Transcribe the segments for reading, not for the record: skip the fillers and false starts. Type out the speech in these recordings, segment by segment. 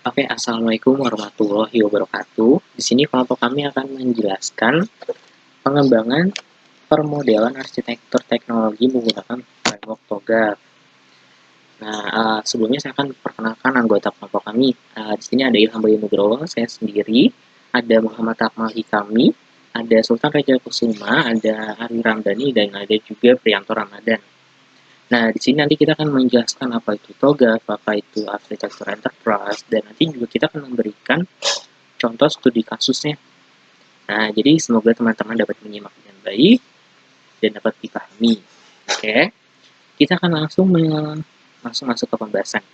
Oke, assalamualaikum warahmatullahi wabarakatuh. Di sini kelompok kami akan menjelaskan pengembangan permodelan arsitektur teknologi menggunakan framework TOGAF. Nah, sebelumnya saya akan perkenalkan anggota kelompok kami. Di sini ada Ilham Bayu Nugroho, saya sendiri, ada Muhammad Akmal Hikami, ada Sultan Reja Kusuma, ada Ari Ramdhani, dan ada juga Priyanto Ramadan. Nah, di sini nanti kita akan menjelaskan apa itu TOGAF, apa itu arsitektur enterprise, dan nanti juga kita akan memberikan contoh studi kasusnya. Nah, jadi semoga teman-teman dapat menyimak dengan baik dan dapat dipahami. Oke, kita akan langsung masuk ke pembahasan.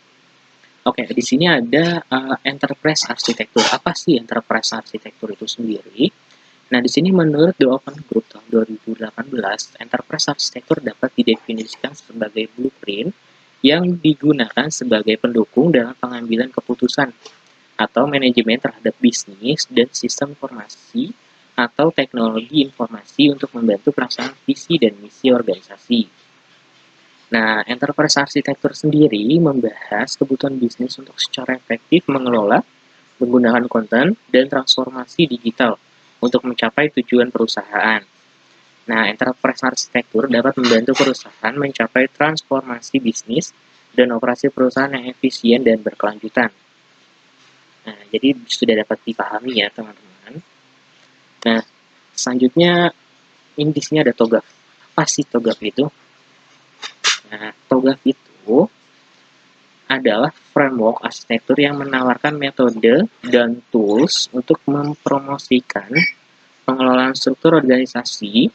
Oke, di sini ada enterprise arsitektur. Apa sih enterprise arsitektur itu sendiri? Nah, di sini menurut The Open Group tahun 2018, enterprise arsitektur dapat didefinisikan sebagai blueprint yang digunakan sebagai pendukung dalam pengambilan keputusan atau manajemen terhadap bisnis dan sistem informasi atau teknologi informasi untuk membantu pelaksanaan visi dan misi organisasi. Nah, enterprise arsitektur sendiri membahas kebutuhan bisnis untuk secara efektif mengelola, menggunakan konten, dan transformasi digital untuk mencapai tujuan perusahaan. Nah, enterprise arsitektur dapat membantu perusahaan mencapai transformasi bisnis dan operasi perusahaan yang efisien dan berkelanjutan. Nah, jadi sudah dapat dipahami ya, teman-teman. Nah, selanjutnya ini di sini ada TOGAF. Apa sih TOGAF itu? Nah, TOGAF itu adalah framework arsitektur yang menawarkan metode dan tools untuk mempromosikan pengelolaan struktur organisasi,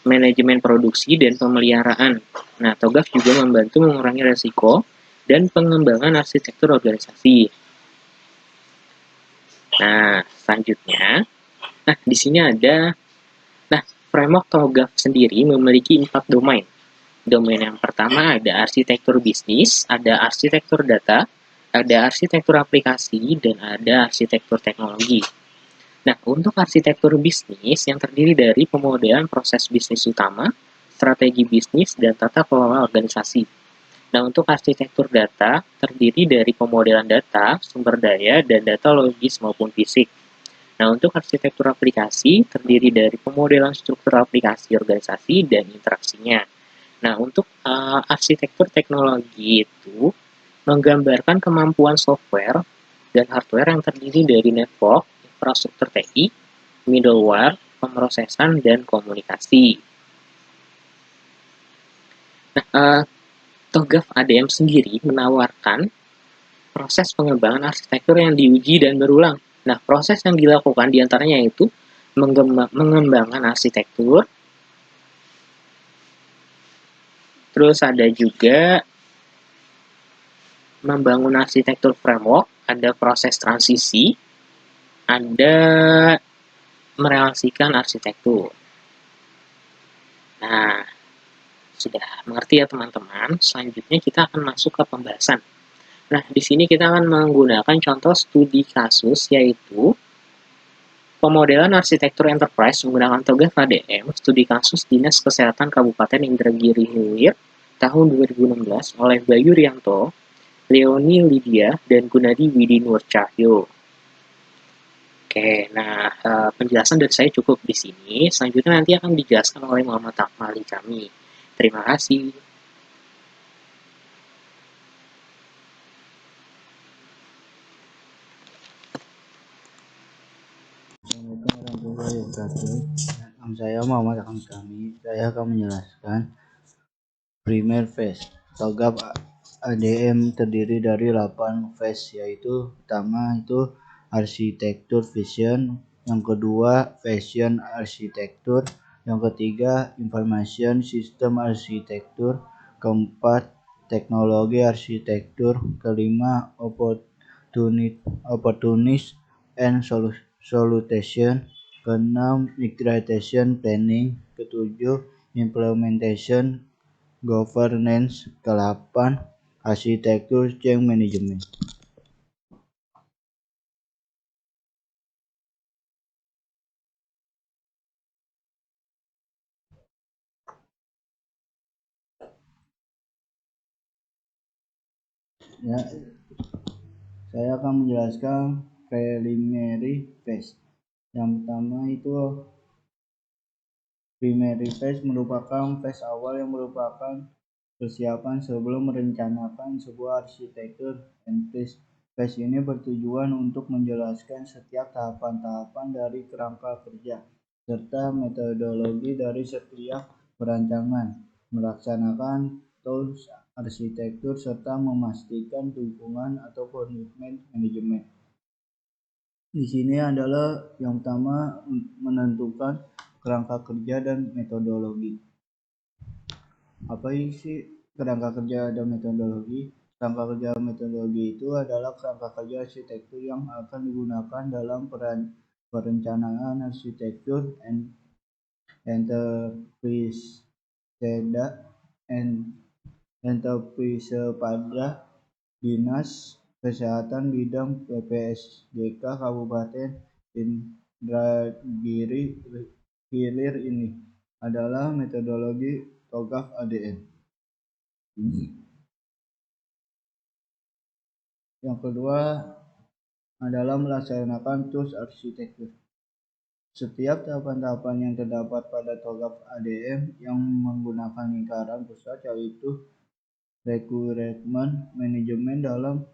manajemen produksi, dan pemeliharaan. Nah, TOGAF juga membantu mengurangi resiko dan pengembangan arsitektur organisasi. Nah, selanjutnya, di sini ada, framework TOGAF sendiri memiliki 4 domain. Domain yang pertama ada arsitektur bisnis, ada arsitektur data, ada arsitektur aplikasi, dan ada arsitektur teknologi. Nah, untuk arsitektur bisnis yang terdiri dari pemodelan proses bisnis utama, strategi bisnis, dan tata kelola organisasi. Nah, untuk arsitektur data terdiri dari pemodelan data, sumber daya, dan data logis maupun fisik. Nah, untuk arsitektur aplikasi terdiri dari pemodelan struktur aplikasi organisasi dan interaksinya. Nah, untuk arsitektur teknologi itu menggambarkan kemampuan software dan hardware yang terdiri dari network, infrastruktur TI, middleware, pemrosesan, dan komunikasi. Nah, TOGAF ADM sendiri menawarkan proses pengembangan arsitektur yang diuji dan berulang. Nah, proses yang dilakukan diantaranya itu mengembangkan arsitektur, terus ada juga membangun arsitektur framework, ada proses transisi, ada merelasikan arsitektur. Nah, sudah mengerti ya teman-teman. Selanjutnya kita akan masuk ke pembahasan. Nah, di sini kita akan menggunakan contoh studi kasus yaitu pemodelan arsitektur enterprise menggunakan TOGAF ADM, studi kasus Dinas Kesehatan Kabupaten Indragiri Hilir tahun 2016 oleh Bayu Rianto, Leoni Lydia, dan Gunadi Widi Nur Cahyo. Oke, nah penjelasan dari saya cukup di sini. Selanjutnya nanti akan dijelaskan oleh Muhammad Akmal kami. Terima kasih. Assalamualaikum warahmatullahi wabarakatuh. Nama saya Muhammad Kami. Saya akan menjelaskan primer phase. TOGAF ADM terdiri dari 8 phase, yaitu pertama itu arsitektur vision, yang kedua fashion arsitektur, yang ketiga information system arsitektur, keempat teknologi arsitektur, kelima opportunist and solution, keenam migration planning, ketujuh implementation governance, ke-8 arsitektur change management. Ya, Saya akan menjelaskan preliminary phase. Yang pertama itu primary phase merupakan phase awal yang merupakan persiapan sebelum merencanakan sebuah arsitektur phase. Phase ini bertujuan untuk menjelaskan setiap tahapan-tahapan dari kerangka kerja serta metodologi dari setiap perancangan, melaksanakan tools arsitektur serta memastikan dukungan atau komitmen manajemen. Di sini adalah yang pertama menentukan kerangka kerja dan metodologi. Apa sih kerangka kerja dan metodologi? Kerangka kerja dan metodologi itu adalah kerangka kerja arsitektur yang akan digunakan dalam perencanaan arsitektur enterprise pada Dinas Kesehatan bidang PPSDK Kabupaten Indragiri Hilir. Ini adalah metodologi TOGAF ADM. Yang kedua adalah melaksanakan tools arsitektur. Setiap tahapan-tahapan yang terdapat pada TOGAF ADM yang menggunakan lingkaran pusat, yaitu requirement management dalam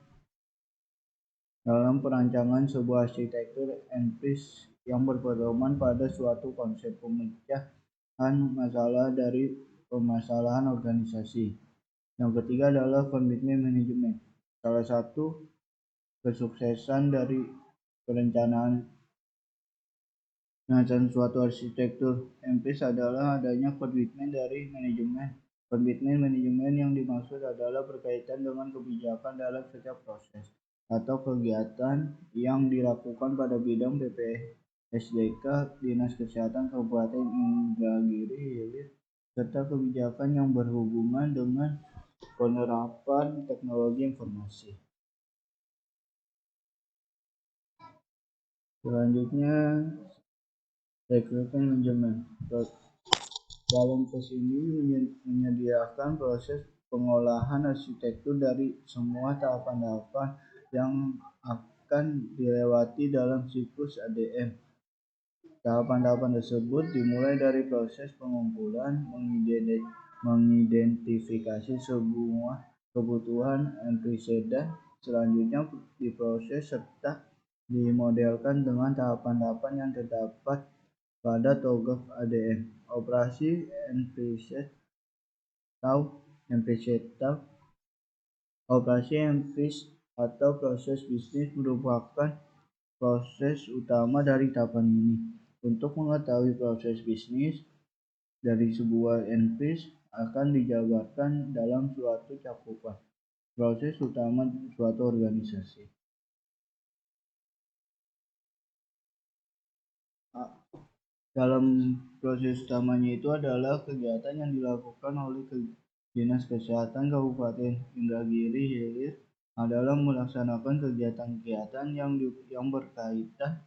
perancangan sebuah arsitektur enterprise yang berpedoman pada suatu konsep pemecahan masalah dari permasalahan organisasi. Yang ketiga adalah komitmen manajemen. Salah satu kesuksesan dari perencanaan suatu arsitektur enterprise adalah adanya komitmen dari manajemen. Komitmen manajemen yang dimaksud adalah berkaitan dengan kebijakan dalam setiap proses atau kegiatan yang dilakukan pada bidang PPSDK Dinas Kesehatan Kabupaten Indragiri Hilir serta kebijakan yang berhubungan dengan penerapan teknologi informasi. Selanjutnya, rekrutmen manajemen. Dalam tes ini menyediakan proses pengolahan arsitektur dari semua tahapan-tahapan yang akan dilewati dalam siklus ADM. Tahapan-tahapan tersebut dimulai dari proses pengumpulan, mengidentifikasi semua kebutuhan antecedent, selanjutnya diproses serta dimodelkan dengan tahapan-tahapan yang terdapat pada TOGAF ADM. Operasi enterprise atau proses bisnis merupakan proses utama dari tahapan ini. Untuk mengetahui proses bisnis dari sebuah enterprise akan dijabarkan dalam suatu cakupan proses utama suatu organisasi. Dalam proses utamanya itu adalah kegiatan yang dilakukan oleh Dinas Kesehatan Kabupaten Indragiri Hilir adalah melaksanakan kegiatan-kegiatan yang berkaitan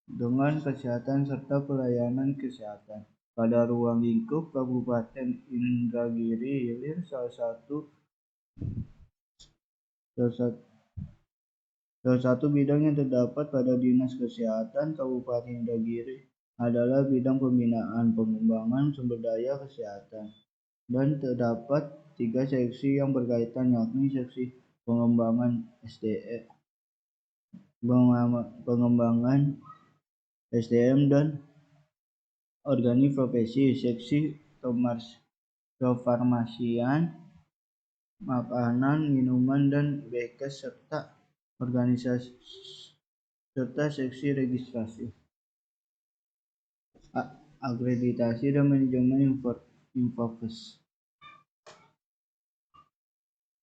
dengan kesehatan serta pelayanan kesehatan pada ruang lingkup Kabupaten Indragiri Hilir. Salah satu bidang yang terdapat pada Dinas Kesehatan Kabupaten Indragiri adalah bidang pembinaan pengembangan sumber daya kesehatan, dan terdapat 3 seksi yang berkaitan, yakni seksi pengembangan SDM dan organik profesi, seksi kefarmasian, makanan, minuman, dan bekes, serta organisasi serta seksi registrasi, akreditasi, dan manajemen informasi.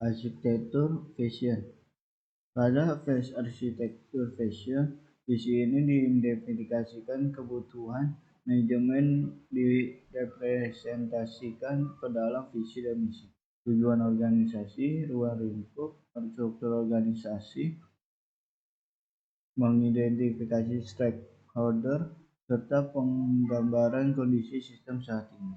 Arsitektur fashion. Pada phase arsitektur fashion, di sini diidentifikasikan kebutuhan manajemen, direpresentasikan ke dalam visi dan misi, tujuan organisasi, ruang lingkup, struktur organisasi, mengidentifikasi stakeholder, serta penggambaran kondisi sistem saat ini.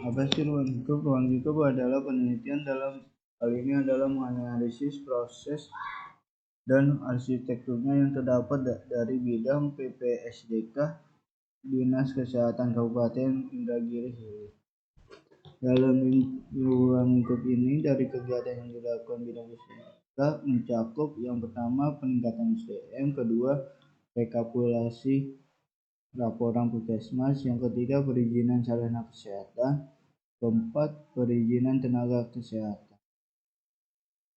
Apa sih ruang lingkup? Ruang lingkup adalah penelitian dalam hal ini adalah menganalisis proses dan arsitekturnya yang terdapat dari bidang PPSDK Dinas Kesehatan Kabupaten Indragiri Hilir. Dalam ruang lingkup ini dari kegiatan yang dilakukan bidang kesehatan mencakup yang pertama peningkatan SDM, kedua rekapitulasi laporan puskesmas, yang ketiga perizinan sarana kesehatan, keempat perizinan tenaga kesehatan.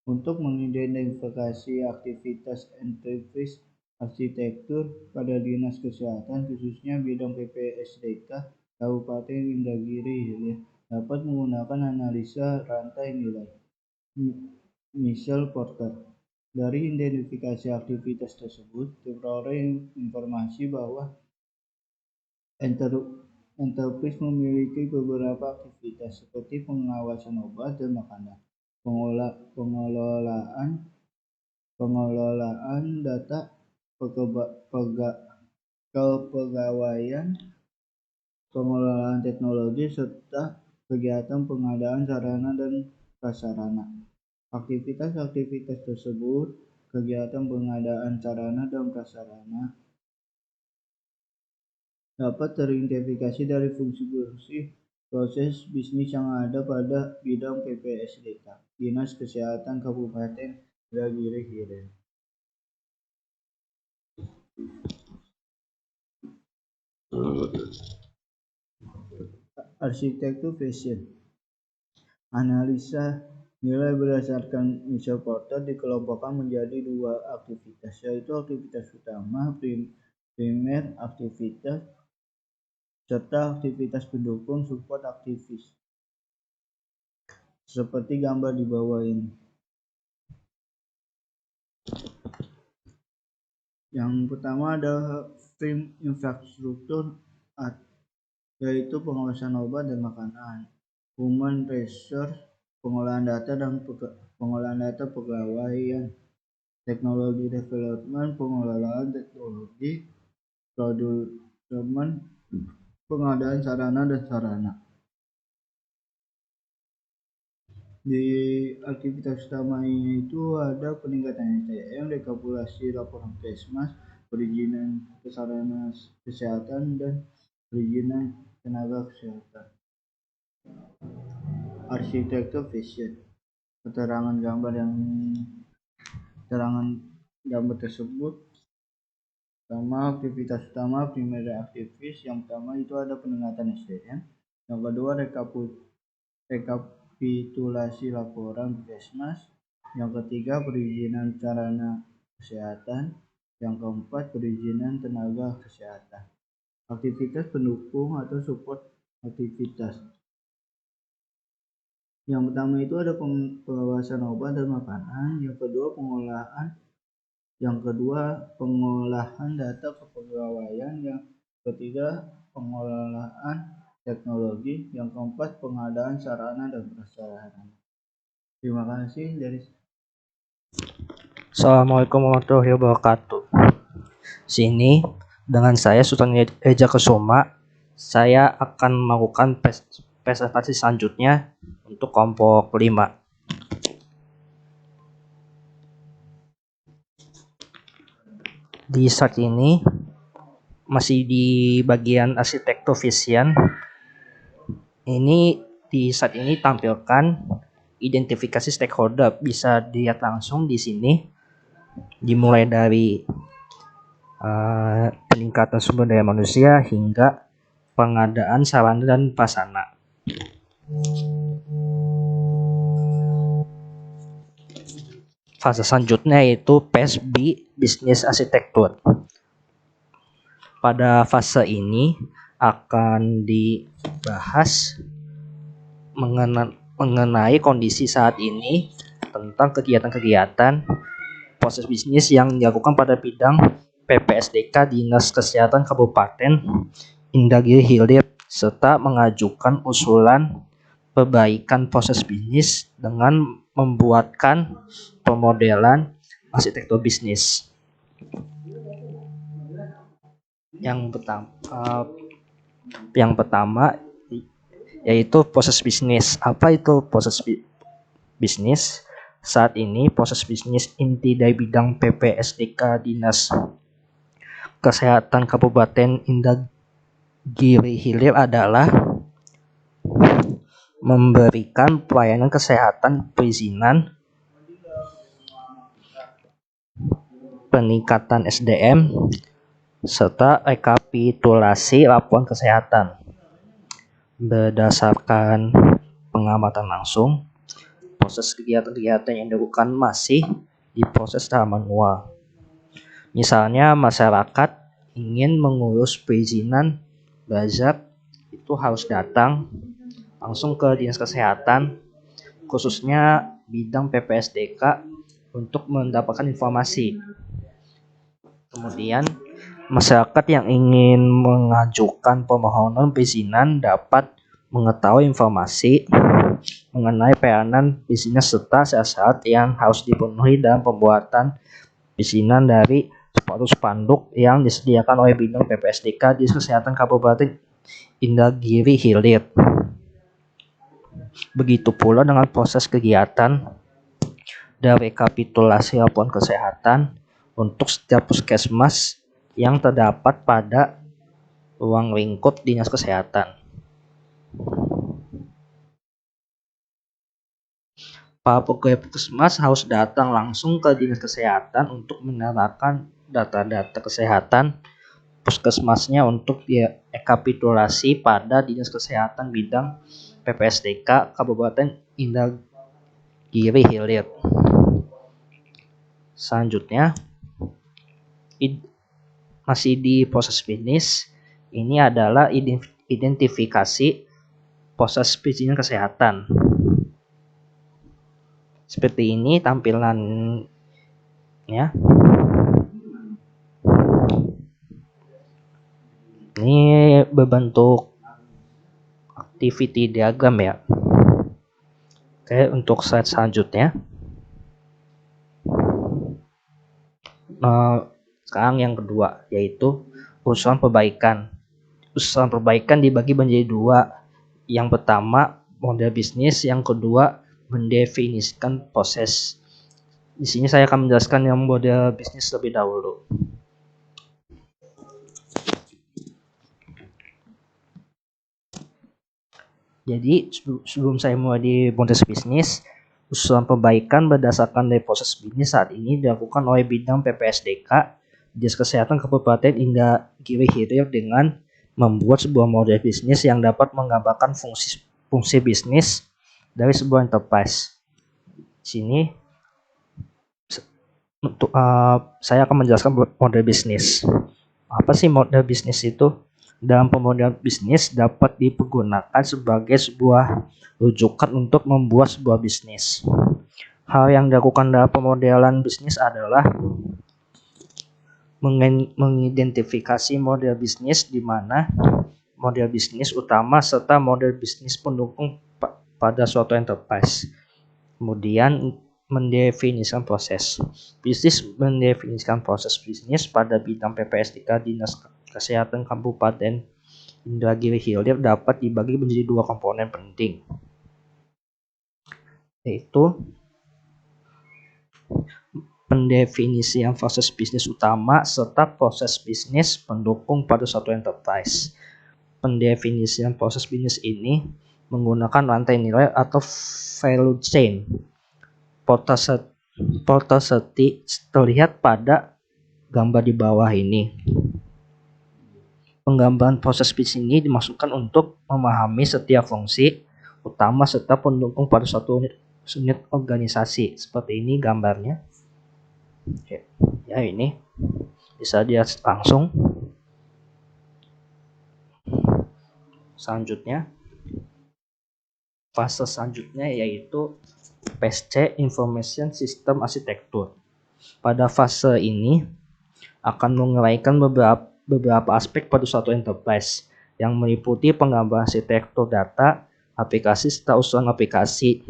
Untuk mengidentifikasi aktivitas enterprise arsitektur pada Dinas Kesehatan khususnya bidang PPSDK Kabupaten Indragiri Hilir dapat menggunakan analisa rantai nilai Michel Porter. Dari identifikasi aktivitas tersebut diperoleh informasi bahwa enterprise memiliki beberapa aktivitas seperti pengawasan obat dan makanan, pengelolaan data, kepegawaian, pengelolaan teknologi, serta kegiatan pengadaan sarana dan prasarana. Aktivitas-aktivitas tersebut, kegiatan pengadaan sarana dan prasarana, dapat teridentifikasi dari fungsi-fungsi proses bisnis yang ada pada bidang PPSDK, Dinas Kesehatan Kabupaten Indragiri Hilir. Arsitektur fashion. Analisa nilai berdasarkan Michel Porter dikelompokkan menjadi dua aktivitas, yaitu aktivitas utama, primer aktivitas, serta aktivitas pendukung support aktivis. Seperti gambar di bawah ini. Yang pertama adalah frame infrastruktur, yaitu pengawasan obat dan makanan, human resource, pengolahan data pegawaian, teknologi development, pengelolaan teknologi, production, pengadaan sarana dan sarana. Di aktivitas utama ini itu ada peningkatan SDM, rekapitulasi laporan puskesmas, perizinan sarana kesehatan, dan perizinan tenaga kesehatan. Arsitektur fashion. Keterangan gambar tersebut. Pertama, aktivitas utama primary aktivis. Yang pertama itu ada peningkatan SDM. Yang kedua, rekapitulasi laporan puskesmas. Yang ketiga, perizinan sarana kesehatan. Yang keempat, perizinan tenaga kesehatan. Aktivitas pendukung atau support aktivitas. Yang pertama itu ada pengawasan obat dan makanan, yang kedua pengolahan data kepegawaian, yang ketiga pengelolaan teknologi, yang keempat pengadaan sarana dan prasarana. Terima kasih dari Assalamualaikum warahmatullahi wabarakatuh. Sini dengan saya Sultan Eja Kesuma, saya akan melakukan presentasi selanjutnya untuk kelompok 5. Di slide ini masih di bagian arsitektur vision. Ini di slide ini tampilkan identifikasi stakeholder, bisa dilihat langsung di sini. Dimulai dari peningkatan sumber daya manusia hingga pengadaan sarana dan prasarana. Fase selanjutnya yaitu phase B, Business Architecture. Pada fase ini akan dibahas mengenai kondisi saat ini tentang kegiatan-kegiatan proses bisnis yang dilakukan pada bidang PPSDK Dinas Kesehatan Kabupaten Indragiri Hilir, serta mengajukan usulan perbaikan proses bisnis dengan membuatkan pemodelan arsitektur bisnis. Yang pertama yaitu proses bisnis. Apa itu proses bisnis? Saat ini proses bisnis inti dari bidang PPSDK Dinas Kesehatan Kabupaten Indagiri Hilir adalah memberikan pelayanan kesehatan perizinan, peningkatan SDM, serta rekapitulasi laporan kesehatan. Berdasarkan pengamatan langsung, proses kegiatan-kegiatan yang dilakukan masih di proses tahap manual. Misalnya masyarakat ingin mengurus perizinan bazar, itu harus datang langsung ke Dinas Kesehatan, khususnya bidang PPSDK, untuk mendapatkan informasi. Kemudian masyarakat yang ingin mengajukan permohonan perizinan dapat mengetahui informasi mengenai peranan perizinan serta syarat-syarat yang harus dipenuhi dalam pembuatan perizinan dari spanduk yang disediakan oleh bidang PPSDK Dinas Kesehatan Kabupaten Indagiri Hilir. Begitu pula dengan proses kegiatan dari rekapitulasi laporan kesehatan untuk setiap puskesmas yang terdapat pada ruang lingkup Dinas Kesehatan. Para pegawai puskesmas harus datang langsung ke Dinas Kesehatan untuk menyerahkan data-data kesehatan puskesmasnya untuk direkapitulasi pada Dinas Kesehatan bidang PPSDK Kabupaten Indagiri Hilir. Selanjutnya, masih di proses bisnis, ini adalah identifikasi proses perizinan kesehatan. Seperti ini tampilannya. Ini berbentuk activity diagram ya. Oke, untuk slide selanjutnya. Sekarang yang kedua, yaitu usulan perbaikan. Usulan perbaikan dibagi menjadi dua. Yang pertama, model bisnis. Yang kedua, mendefinisikan proses. Di sini saya akan menjelaskan yang model bisnis lebih dahulu. Jadi sebelum saya mulai di model bisnis, usulan perbaikan berdasarkan dari proses bisnis saat ini dilakukan oleh bidang PPSDK Dinas Kesehatan Kabupaten Indagiri Hilir dengan membuat sebuah model bisnis yang dapat menggambarkan fungsi bisnis dari sebuah enterprise. Sini saya akan menjelaskan model bisnis. Apa sih model bisnis itu? Dalam pemodel bisnis dapat dipergunakan sebagai sebuah rujukan untuk membuat sebuah bisnis. Hal yang dilakukan dalam pemodelan bisnis adalah mengidentifikasi model bisnis di mana model bisnis utama serta model bisnis pendukung pada suatu enterprise. Kemudian mendefinisikan proses bisnis. Mendefinisikan proses bisnis pada bidang PPSDK Dinas Kesehatan Kabupaten Indagiri Hilir dapat dibagi menjadi dua komponen penting, yaitu pendefinisian proses bisnis utama serta proses bisnis pendukung pada suatu enterprise. Pendefinisian proses bisnis ini menggunakan rantai nilai atau value chain. Portosity terlihat pada gambar di bawah ini. Penggambaran proses bisnis ini dimaksudkan untuk memahami setiap fungsi utama serta pendukung pada suatu unit organisasi. Seperti ini gambarnya. Ya, ini bisa dilihat langsung. Selanjutnya, fase selanjutnya yaitu PSC Information System Architecture. Pada fase ini akan menguraikan beberapa aspek pada suatu enterprise yang meliputi penggambaran arsitektur data, aplikasi serta usulan aplikasi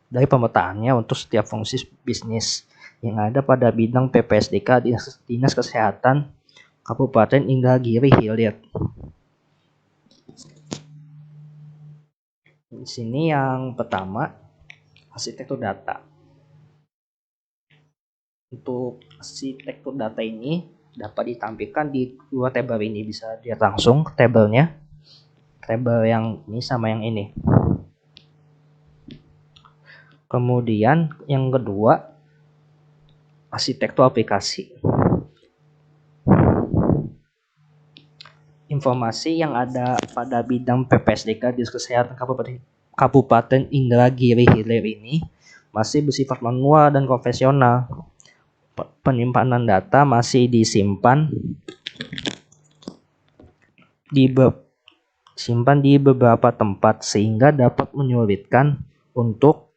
dari pemetaannya untuk setiap fungsi bisnis yang ada pada bidang PPSDK Dinas Kesehatan Kabupaten Indagiri Hilir. Di sini yang pertama, arsitektur data. Untuk arsitektur data ini dapat ditampilkan di dua tabel ini. Bisa dilihat langsung tabelnya. Tabel yang ini sama yang ini. Kemudian yang kedua, arsitektur aplikasi. Informasi yang ada pada bidang PPSDK Dinas Kesehatan Kabupaten Indragiri Hilir ini masih bersifat manual dan konvensional. Penyimpanan data masih disimpan di beberapa tempat sehingga dapat menyulitkan untuk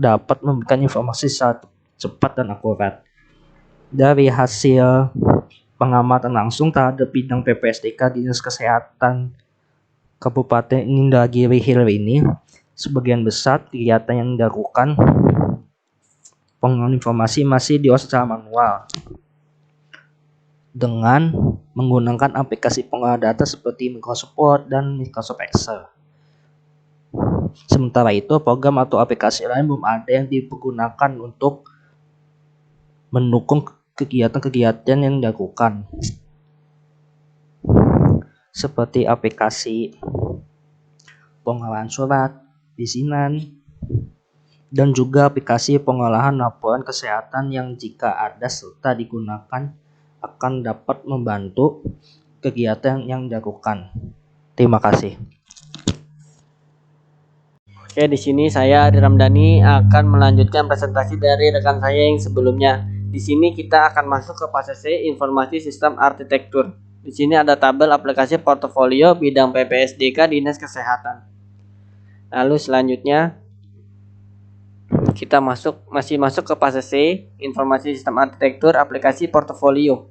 dapat memberikan informasi secara cepat dan akurat. Dari hasil pengamatan langsung terhadap bidang PPSDK Dinas Kesehatan Kabupaten Indragiri Hilir ini, sebagian besar kegiatan yang dilakukan pengolahan informasi masih diolah secara manual dengan menggunakan aplikasi pengolah data seperti Microsoft Word dan Microsoft Excel. Sementara itu, program atau aplikasi lain belum ada yang digunakan untuk mendukung kegiatan-kegiatan yang dilakukan, seperti aplikasi pengolahan surat, perizinan, dan juga aplikasi pengolahan laporan kesehatan yang jika ada serta digunakan akan dapat membantu kegiatan yang dilakukan. Terima kasih. Oke, di sini saya Adi Ramdhani akan melanjutkan presentasi dari rekan saya yang sebelumnya. Di sini kita akan masuk ke fase C, informasi sistem arsitektur. Di sini ada tabel aplikasi portofolio bidang PPSDK Dinas Kesehatan. Lalu selanjutnya kita masih masuk ke fase C, informasi sistem arsitektur aplikasi portofolio.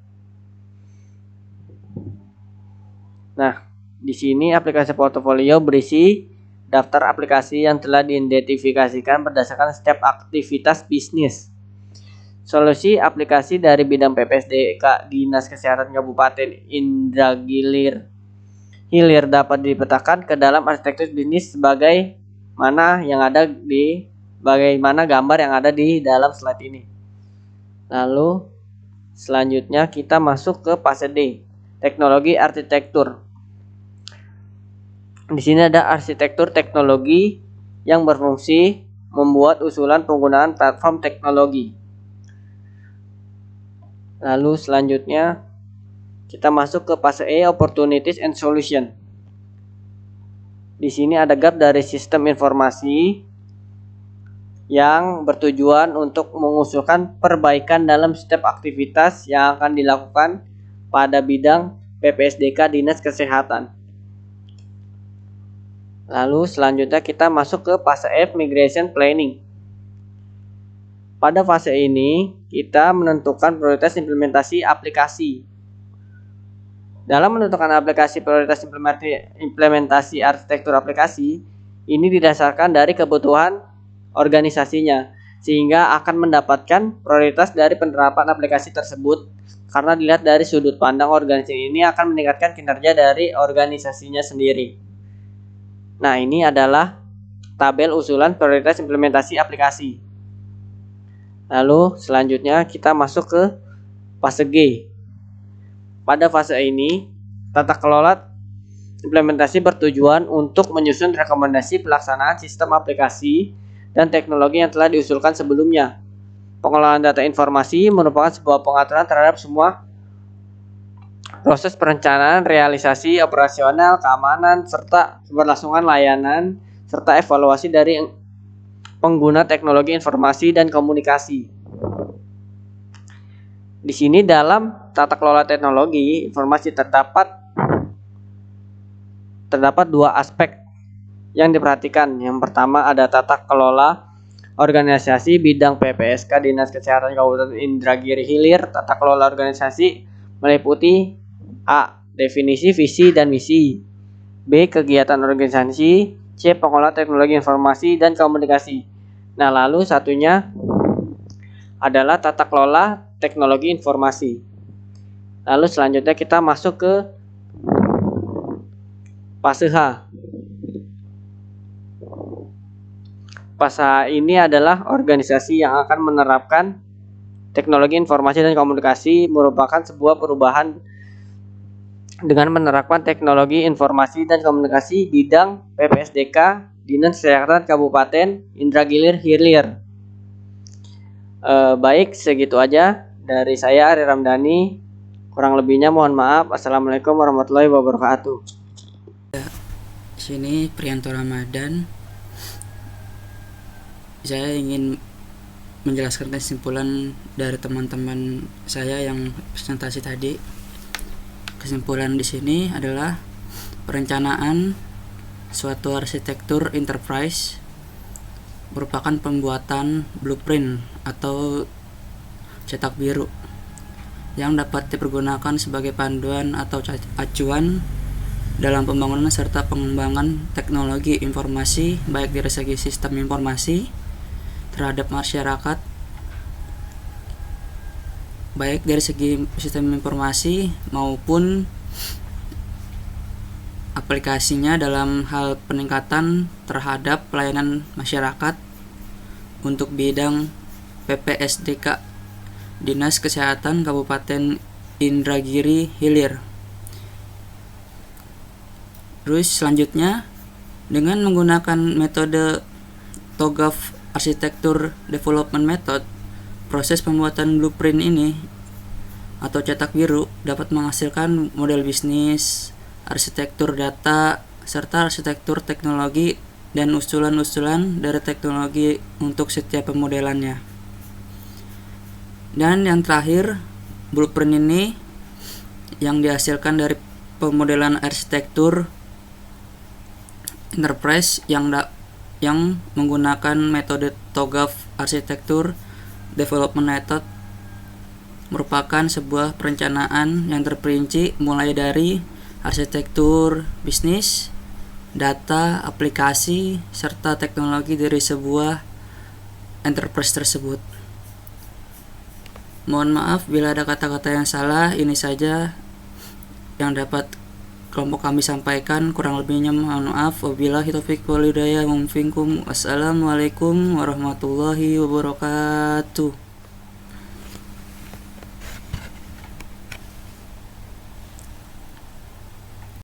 Nah, di sini aplikasi portofolio berisi daftar aplikasi yang telah diidentifikasikan berdasarkan setiap aktivitas bisnis. Solusi aplikasi dari bidang PPSDK Dinas Kesehatan Kabupaten Indragiri Hilir dapat dipetakan ke dalam arsitektur bisnis bagaimana gambar yang ada di dalam slide ini. Lalu selanjutnya kita masuk ke fase D, teknologi arsitektur. Di sini ada arsitektur teknologi yang berfungsi membuat usulan penggunaan platform teknologi. Lalu selanjutnya kita masuk ke fase E, opportunities and solution. Di sini ada gap dari sistem informasi yang bertujuan untuk mengusulkan perbaikan dalam setiap aktivitas yang akan dilakukan pada bidang PPSDK Dinas Kesehatan. Lalu selanjutnya kita masuk ke fase F, migration planning. Pada fase ini kita menentukan prioritas implementasi aplikasi. Dalam menentukan prioritas implementasi arsitektur aplikasi, ini didasarkan dari kebutuhan organisasinya, sehingga akan mendapatkan prioritas dari penerapan aplikasi tersebut. Karena dilihat dari sudut pandang organisasi ini akan meningkatkan kinerja dari organisasinya sendiri. Nah, ini adalah tabel usulan prioritas implementasi aplikasi. Lalu selanjutnya kita masuk ke fase G. Pada fase ini, tata kelola implementasi bertujuan untuk menyusun rekomendasi pelaksanaan sistem aplikasi dan teknologi yang telah diusulkan sebelumnya. Pengelolaan data informasi merupakan sebuah pengaturan terhadap semua proses perencanaan, realisasi, operasional, keamanan, serta keberlangsungan layanan, serta evaluasi dari pengguna teknologi informasi dan komunikasi. Di sini dalam tata kelola teknologi informasi terdapat dua aspek yang diperhatikan. Yang pertama ada tata kelola organisasi bidang PPSK Dinas Kesehatan Kabupaten Indragiri Hilir. Tata kelola organisasi meliputi A. Definisi, visi, dan misi. B. Kegiatan organisasi. C. Pengelola teknologi informasi dan komunikasi. Nah, lalu satunya adalah tata kelola teknologi informasi. Lalu selanjutnya kita masuk ke Fase H. Fase H ini adalah organisasi yang akan menerapkan teknologi informasi dan komunikasi, merupakan sebuah perubahan dengan menerapkan teknologi informasi dan komunikasi bidang PPSDK Dinas Kesehatan Kabupaten Indragiri Hilir. Baik, segitu aja dari saya Ari Ramdhani. Kurang lebihnya mohon maaf. Assalamualaikum warahmatullahi wabarakatuh. Sini Priyanto Ramadan. Saya ingin menjelaskan kesimpulan dari teman-teman saya yang presentasi tadi. Kesimpulan di sini adalah perencanaan suatu arsitektur enterprise merupakan pembuatan blueprint atau cetak biru yang dapat dipergunakan sebagai panduan atau acuan dalam pembangunan serta pengembangan teknologi informasi baik dari segi sistem informasi terhadap masyarakat, baik dari segi sistem informasi maupun aplikasinya dalam hal peningkatan terhadap pelayanan masyarakat untuk bidang PPSDK Dinas Kesehatan Kabupaten Indragiri Hilir. Terus selanjutnya, dengan menggunakan metode TOGAF Architecture Development Method, proses pembuatan blueprint ini atau cetak biru dapat menghasilkan model bisnis, arsitektur data, serta arsitektur teknologi dan usulan-usulan dari teknologi untuk setiap pemodelannya. Dan yang terakhir, blueprint ini yang dihasilkan dari pemodelan arsitektur enterprise yang menggunakan metode TOGAF Architecture Development Method merupakan sebuah perencanaan yang terperinci mulai dari arsitektur bisnis, data, aplikasi, serta teknologi dari sebuah enterprise tersebut. Mohon maaf bila ada kata-kata yang salah. Ini saja yang dapat kelompok kami sampaikan. Kurang lebihnya mohon maaf. Wabillahi taufiq wal hidayah. Wassalamualaikum warahmatullahi wabarakatuh.